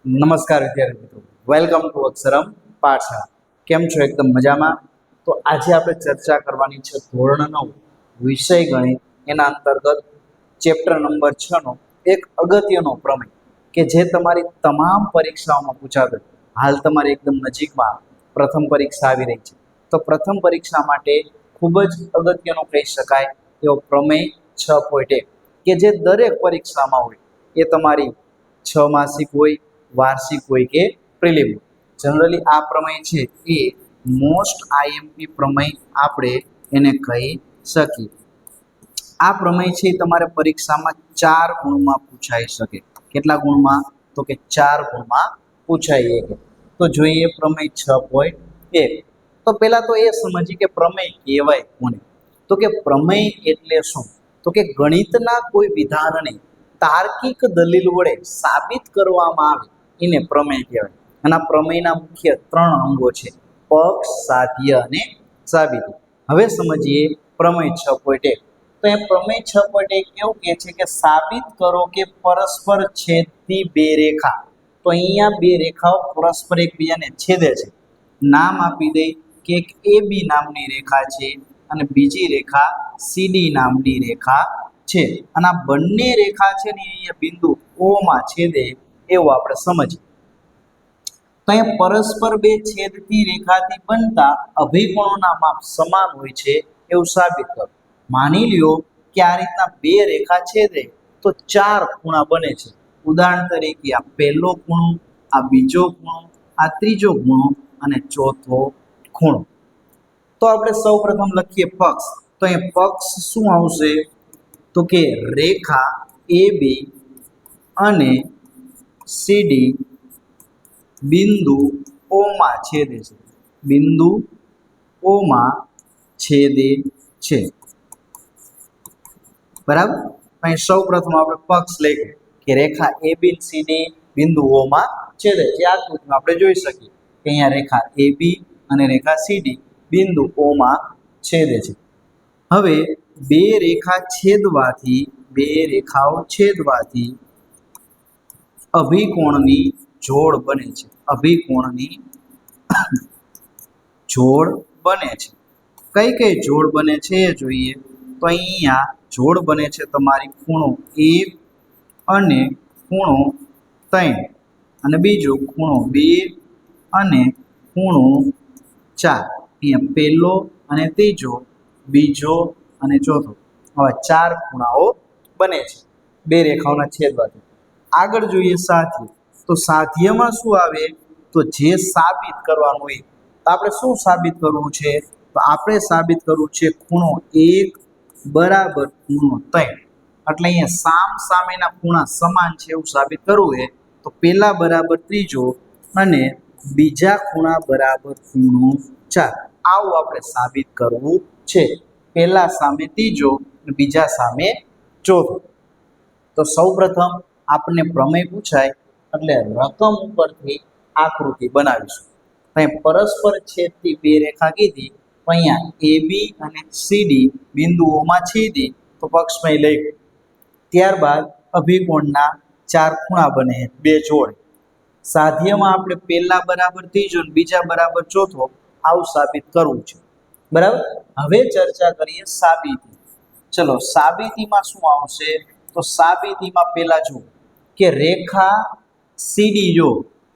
નમસ્કાર વિદ્યાર્થી મિત્રો, વેલકમ ટુ અક્ષરમ પાઠશાળા. કેમ છો? એકદમ મજામાં. તો આજે આપણે ચર્ચા કરવાની છે ધોરણ 9 વિષય ગણિત, એના અંતર્ગત ચેપ્ટર નંબર 6 નો એક અગત્યનો પ્રમેય કે જે તમારી તમામ પરીક્ષાઓમાં પૂછાતો. હાલ તમારી એકદમ નજીકમાં પ્રથમ પરીક્ષા આવી રહી છે, તો પ્રથમ પરીક્ષા માટે ખૂબ જ અગત્યનો કહી શકાય એવો પ્રમેય 6.1 કે જે દરેક પરીક્ષામાં હોય. એ તમારી 6 માસિક હોય, વાર્ષિક હોય કે પ્રિલિમ. જનરલી આ પ્રમેય છે એ મોસ્ટ આઈએમપી પ્રમેય આપણે એને કહી શકીએ. આ પ્રમેય છે તમારે પરીક્ષામાં 4 ગુણમાં પૂછાઈ શકે. કેટલા ગુણમાં? તો કે 4 ગુણમાં પૂછાઈ શકે. તો જોઈએ પ્રમેય 6.1. તો પહેલા તો એ સમજીએ કે પ્રમેય કહેવાય કોને. તો કે પ્રમેય એટલે શું? તો કે ગણિતના કોઈ વિધાનને તાર્કિક દલીલ વડે સાબિત કરવામાં આવે એને પ્રમેય કહેવાય. અને આ પ્રમેયના મુખ્ય 3 અંગો છે: પક્ષ, સાધ્ય અને સાબિતી. હવે સમજીએ પ્રમેય 6.1. તો એ પ્રમેય 6.1 કેવું કહે છે કે સાબિત કરો કે પરસ્પર છેદતી બે રેખા. તો અહીંયા બે રેખાઓ પરસ્પર એકબીજાને છેદે છે. નામ આપી દે કે એક AB નામની રેખા છે અને બીજી રેખા CD નામની રેખા છે. અને આ બંને રેખા છે ને અહીંયા બિંદુ O માં છેદે એવું આપણે સમજીએ. તો અહીંયા પરસ્પર બે છેદતી રેખાથી બનતા અભિકોણોના માપ સમાન હોય છે એવું સાબિત કરો. માની લ્યો કે આ રીતના બે રેખા છેદે તો 4 ખૂણા બને છે. ઉદાહરણ તરીકે આ પહેલો ખૂણો, આ બીજો ખૂણો, આ ત્રીજો ખૂણો અને ચોથો ખૂણો. તો આપણે સૌપ્રથમ લખીએ પક્ષ. તો એ પક્ષ શું આવશે? તો કે રેખા AB અને CD બિંદુ O માં છેદે છે. બિંદુ O માં છેદે છે. બરાબર. અહીં સૌપ્રથમ આપણે પક્ષ લઈએ કે રેખા AB અને CD બિંદુ O માં છેદે છે. આ આકૃતિમાં આપણે જોઈ શકીએ કે અહીંયા રેખા AB અને રેખા CD બિંદુ O માં છેદે છે. હવે બે રેખાઓ છેદવાથી અભિકોણની જોડ બને છે. અભિકોણની જોડ બને છે. કઈ કઈ જોડ બને છે એ જોઈએ. તો અહીંયા જોડ બને છે તમારી ખૂણો 1 અને ખૂણો 3 અને બીજો ખૂણો 2 અને ખૂણો 4. અહીંયા પહેલો અને ત્રીજો, બીજો અને ચોથો, આવા 4 ખૂણાઓ બને છે બે રેખાઓના છેદવાથી. આગળ જોઈએ સાધ્ય. તો સાધ્યમાં શું આવે? તો જે સાબિત કરવાનું હોય. તો આપણે શું સાબિત કરવું છે? તો આપણે સાબિત કરવું છે ખૂણો 1 બરાબર ખૂણો 3. એટલે અહીંયા સામ સામેના ખૂણા સમાન છે એવું સાબિત કરવું છે. તો પહેલા બરાબર ત્રીજો અને બીજા ખૂણા બરાબર ખૂણો 4. આવું આપણે સાબિત કરવું છે. પહેલા સામે ત્રીજો અને બીજા સામે ચોથો. તો સૌપ્રથમ આપણને પ્રમેય પૂછાય એટલે રકમ ઉપરથી આકૃતિ બનાવીશું. અહીં પરસ્પર છેદતી બે રેખા કીધી. તો અહીંયા AB અને CD બિંદુઓમાં છેદી તો પક્ષમાં લઈ. ત્યારબાદ અભિકોણના 4 ખૂણા બને, બે જોડ. સાધ્યમાં આપણે પહેલા બરાબર ત્રીજો અને બીજા બરાબર ચોથો આવું સાબિત કરવું છે. બરાબર. હવે ચર્ચા કરીએ સાબિતી. ચલો સાબિતીમાં શું આવશે? તો સાબિતીમાં પહેલા જુઓ કે રેખા CD જો,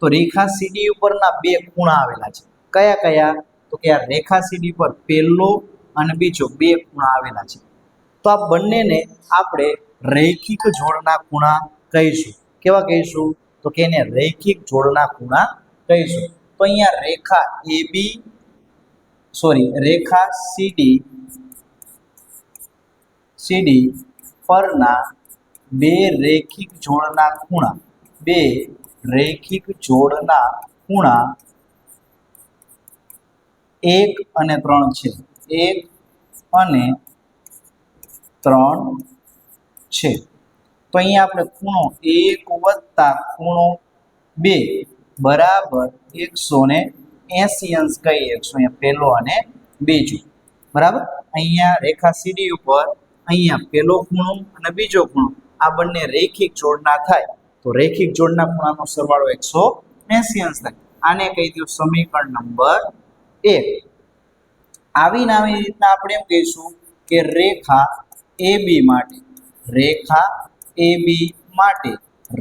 તો રેખા CD ઉપરના બે ખૂણા આવેલા છે. કયા કયા? તો કે આ રેખા CD પર પહેલો અને બીજો બે ખૂણા આવેલા છે. તો આ બંનેને આપણે રૈખિક જોડના ખૂણા કહીશું. કેવા કહીશું? તો કે એને રૈખિક જોડના ખૂણા કહીશું. તો અહીંયા રેખા CD પરના બે રૈખિક જોડના ખૂણા 1 અને 3 છે. 1 અને 3 છે. તો અહીંયા આપણે ખૂણો 1 વત્તા ખૂણો 2 બરાબર 180 અંશ કહીએ. અહીંયા પહેલો અને બીજો. બરાબર. અહીંયા રેખા CD ઉપર અહીંયા પહેલો ખૂણો અને બીજો ખૂણો આ બંને રૈખિક જોડના થાય તો રેખિક જોડના ખૂણાનો સરવાળો 180 અંશ થાય. આને કહી દો સમીકરણ નંબર 1. આવી રીતના આપણે એમ કહીશું કે રેખા AB માટે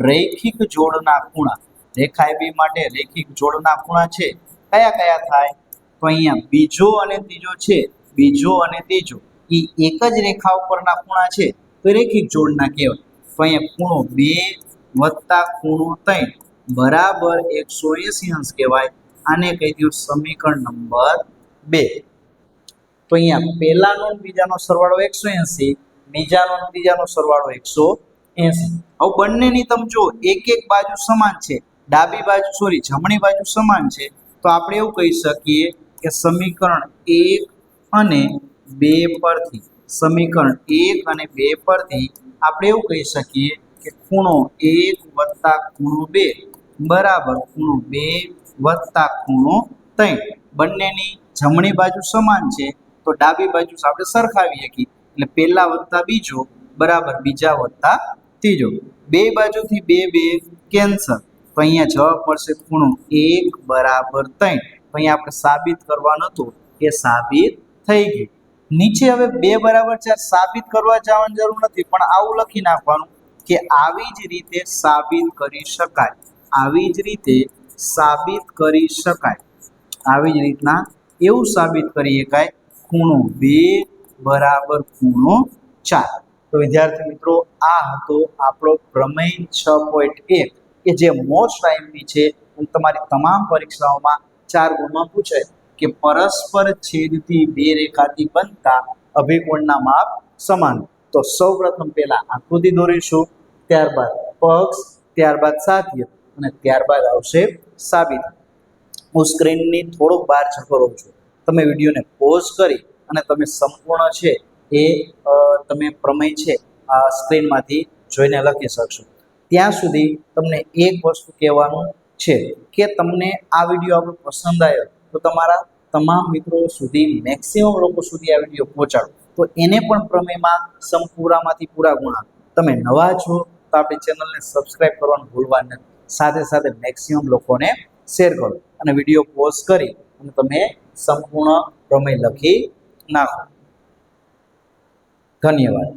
રૈખિક જોડના ખૂણા રેખા AB માટે રૈખિક જોડના ખૂણા છે કયા કયા થાય? તો અહીંયા બીજો અને ત્રીજો છે, બીજો અને ત્રીજો એ એક જ રેખા ઉપરના ખૂણા છે તો રૈખિક જોડના કહેવાય. તો અહીંયા ખૂણો 2 વત્તા ખૂણો 3 બરાબર 180 અંશ કહેવાય. આને કહી દો સમીકરણ નંબર 2. તો અહીંયા પહેલાનો અને બીજાનો સરવાળો 180, બીજાનો અને ત્રીજાનો સરવાળો 180. હવે બંનેની તમે જો એક બાજુ સમાન છે, ડાબી બાજુ જમણી બાજુ સમાન છે, તો આપણે એવું કહી શકીએ કે સમીકરણ 1 અને 2 પરથી આપણે એવું કહી શકીએ કે ખૂણો 1 વત્તા ખૂણો 2 બરાબર ખૂણો 2 વત્તા ખૂણો 3. બંનેની જમણી બાજુ સમાન છે તો ડાબી બાજુ આપણે સરખાવી શકીએ, એટલે પહેલા વત્તા બીજો બરાબર બીજા વત્તા ત્રીજો. બે બાજુથી 2 કેન્સલ, તો અહીંયા જવાબ મળશે ખૂણો 1 બરાબર 3. તો અહીંયા આપણે સાબિત કરવાનું હતું કે સાબિત થઈ ગયું. નીચે હવે 2 બરાબર 4 સાબિત કરવા જવાની જરૂર નથી, પણ આવું લખી નાખવાનું કે આવી જ રીતે સાબિત કરી શકાય, આવી જ રીતે સાબિત કરી શકાય, આવી જ રીતના એવું સાબિત કરી શકાય ખૂણો 2 બરાબર ખૂણો 4. તો વિદ્યાર્થી મિત્રો આ હતો આપણો પ્રમેય 6.1 કે જે મોસ્ટ આઈએમપી છે અને તમારી તમામ પરીક્ષાઓમાં 4 ગુણમાં પૂછાય કે પરસ્પર છેદતી બે રેખાથી બનતા અભિકોણના માપ સમાન. તો સૌપ્રથમ પહેલા આકૃતિ દોરીશું, ત્યારબાદ પક્ષ, ત્યારબાદ સાધ્ય અને ત્યારબાદ આવશે સાબિત. હું સ્ક્રીનની થોડોક બહાર જતો રહું છું, તમે વિડીયોને પોઝ કરી અને તમે સંપૂર્ણ છે એ તમે પ્રમેય છે આ સ્ક્રીનમાંથી જોઈને લખી શકશો. ત્યાં સુધી તમને એક વસ્તુ કહેવાનું છે કે તમને આ વિડીયો આપણો પસંદ આવ્યો તો તમારા તમામ મિત્રો સુધી, મેક્સિમમ લોકો સુધી આ વિડીયો પહોંચાડો, તો એને પણ પ્રમેયમાં પૂરામાંથી પૂરા ગુણ આપો. તમે નવા છો તો આપણી ચેનલને સબસ્ક્રાઇબ કરવાનું ભૂલવા નહીં, સાથે સાથે મેક્સિમમ લોકોને શેર કરો અને વિડીયો પોઝ કરી અને તમે સંપૂર્ણ પ્રમેય લખી નાખો. ધન્યવાદ.